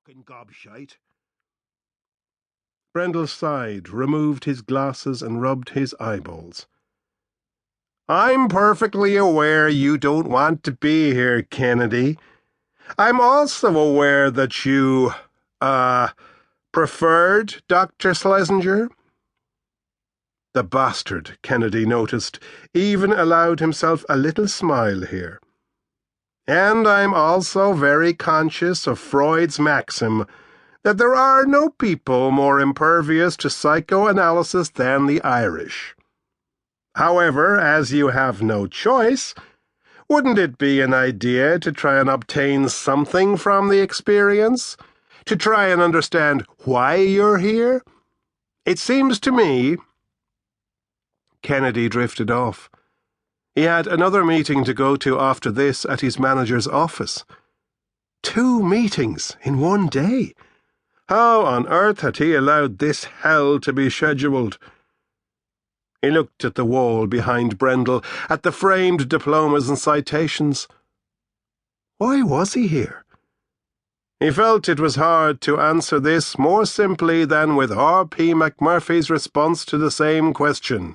fucking gobshite. Brendel sighed, removed his glasses and rubbed his eyeballs. I'm perfectly aware you don't want to be here, Kennedy. I'm also aware that you, preferred Dr. Schlesinger. The bastard, Kennedy noticed, even allowed himself a little smile here. And I'm also very conscious of Freud's maxim that there are no people more impervious to psychoanalysis than the Irish. However, as you have no choice, wouldn't it be an idea to try and obtain something from the experience? To try and understand why you're here? It seems to me... Kennedy drifted off. He had another meeting to go to after this at his manager's office. 2 meetings in one day. How on earth had he allowed this hell to be scheduled? He looked at the wall behind Brendel, at the framed diplomas and citations. Why was he here? He felt it was hard to answer this more simply than with R.P. McMurphy's response to the same question.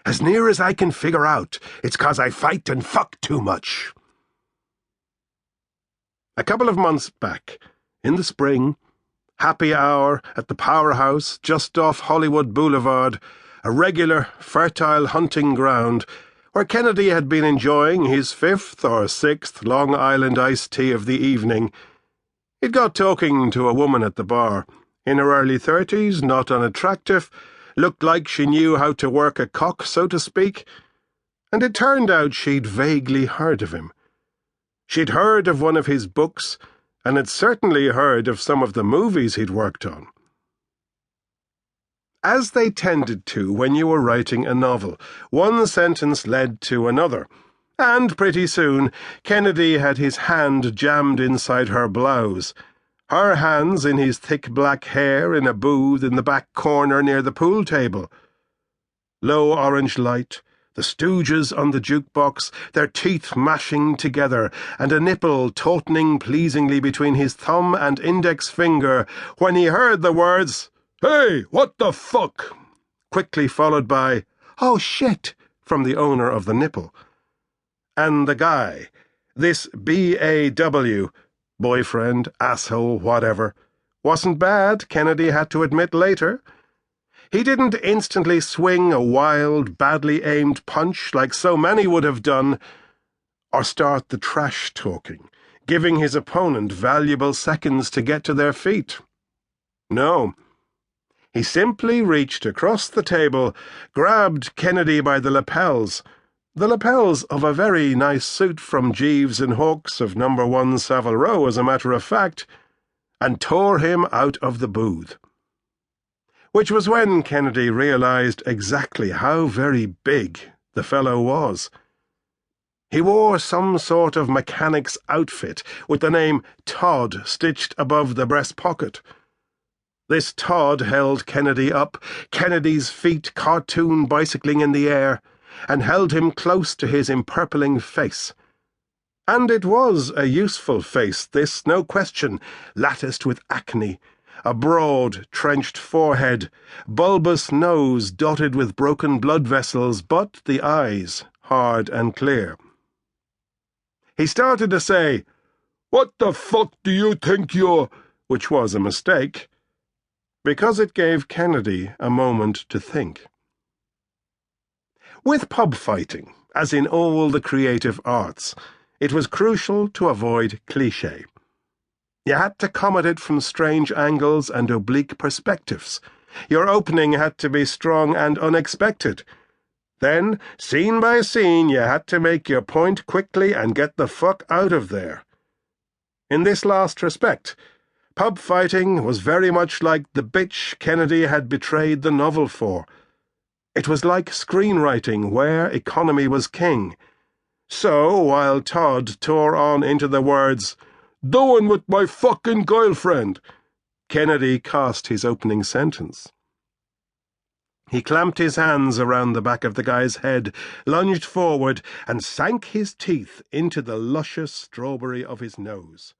As near as I can figure out, it's 'cause I fight and fuck too much. A couple of months back, in the spring, happy hour at the powerhouse just off Hollywood Boulevard, a regular, fertile hunting ground, where Kennedy had been enjoying his 5th or 6th Long Island iced tea of the evening, he'd got talking to a woman at the bar, in her early 30s, not unattractive, looked like she knew how to work a cock, so to speak, and it turned out she'd vaguely heard of him. She'd heard of one of his books, and had certainly heard of some of the movies he'd worked on. As they tended to when you were writing a novel, one sentence led to another, and pretty soon Kennedy had his hand jammed inside her blouse, her hands in his thick black hair in a booth in the back corner near the pool table. Low orange light, the Stooges on the jukebox, their teeth mashing together, and a nipple tautening pleasingly between his thumb and index finger when he heard the words, "Hey, what the fuck?" quickly followed by, "Oh, shit," from the owner of the nipple. And the guy, this B.A.W., boyfriend, asshole, whatever, wasn't bad, Kennedy had to admit later. He didn't instantly swing a wild, badly aimed punch like so many would have done, or start the trash-talking, giving his opponent valuable seconds to get to their feet. No. He simply reached across the table, grabbed Kennedy by the lapels of a very nice suit from Jeeves and Hawkes of No. 1 Savile Row, as a matter of fact, and tore him out of the booth. Which was when Kennedy realized exactly how very big the fellow was. He wore some sort of mechanic's outfit with the name Todd stitched above the breast pocket. This Todd held Kennedy up, Kennedy's feet cartoon bicycling in the air, and held him close to his empurpling face. And it was a useful face, this, no question, latticed with acne, a broad, trenched forehead, bulbous nose dotted with broken blood vessels, but the eyes hard and clear. He started to say, "What the fuck do you think you're—" which was a mistake, because it gave Kennedy a moment to think. With pub fighting, as in all the creative arts, it was crucial to avoid cliché. You had to come at it from strange angles and oblique perspectives. Your opening had to be strong and unexpected. Then, scene by scene, you had to make your point quickly and get the fuck out of there. In this last respect, pub fighting was very much like the bitch Kennedy had betrayed the novel for. It was like screenwriting where economy was king. So, while Todd tore on into the words, "Doin' with my fucking girlfriend," Kennedy cast his opening sentence. He clamped his hands around the back of the guy's head, lunged forward, and sank his teeth into the luscious strawberry of his nose.